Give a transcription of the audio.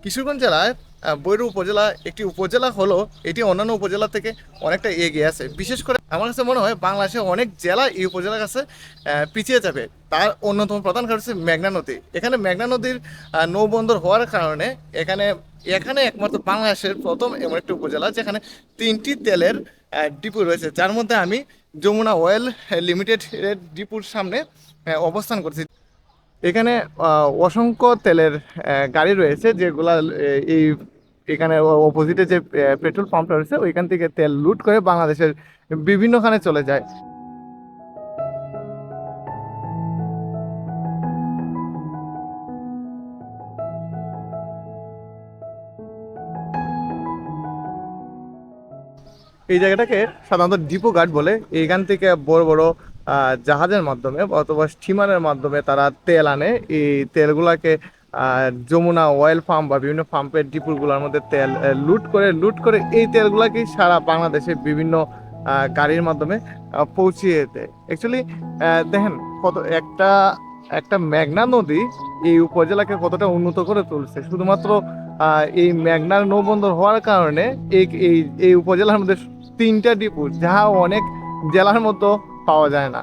কিশোরগঞ্জ জেলায় বৈরু উপজেলা একটি উপজেলা হলো এটি অন্যান্য উপজেলা থেকে অনেকটা এগিয়ে আছে। বিশেষ করে আমার কাছে মনে হয় বাংলাদেশে অনেক জেলা এই উপজেলার কাছে পিছিয়ে যাবে। তার অন্যতম প্রধান কারণ হচ্ছে মেঘনা নদী। এখানে মেঘনা নদীর নৌবন্দর হওয়ার কারণে এখানে এখানে একমাত্র বাংলাদেশের প্রথম এমন একটি উপজেলা যেখানে তিনটি তেলের ডিপো রয়েছে, যার মধ্যে আমি যমুনা অয়েল লিমিটেড ডিপুর সামনে অবস্থান করছি। এখানে অসংখ্য তেলের গাড়ি রয়েছে, যেগুলা এই এখানে অপোজিটে যে পেট্রোল পাম্পটা রয়েছে ওইখান থেকে তেল লুট করে বাংলাদেশের বিভিন্নখানে চলে যায়। এই জায়গাটাকে সাধারণত ডিপো ঘাট বলে। এইখান থেকে বড় বড় জাহাজের মাধ্যমে অথবা স্টিমারের মাধ্যমে তারা তেল আনে। এই তেলগুলাকে যমুনা অয়েল পাম্প বা বিভিন্ন পাম্পের ডিপুগুলোর মধ্যে তেল লুট করে এই তেলগুলাকে সারা বাংলাদেশে বিভিন্ন গাড়ির মাধ্যমে পৌঁছিয়ে দেয়। অ্যাকচুয়ালি দেখেন কত একটা একটা মেঘনা নদী এই উপজেলাকে কতটা উন্নত করে তুলছে। শুধুমাত্র এই মেঘনার নৌবন্দর হওয়ার কারণে এই এই এই উপজেলার মধ্যে তিনটা ডিপো, যাহা অনেক জেলার মধ্যে পাওয়া যায় না।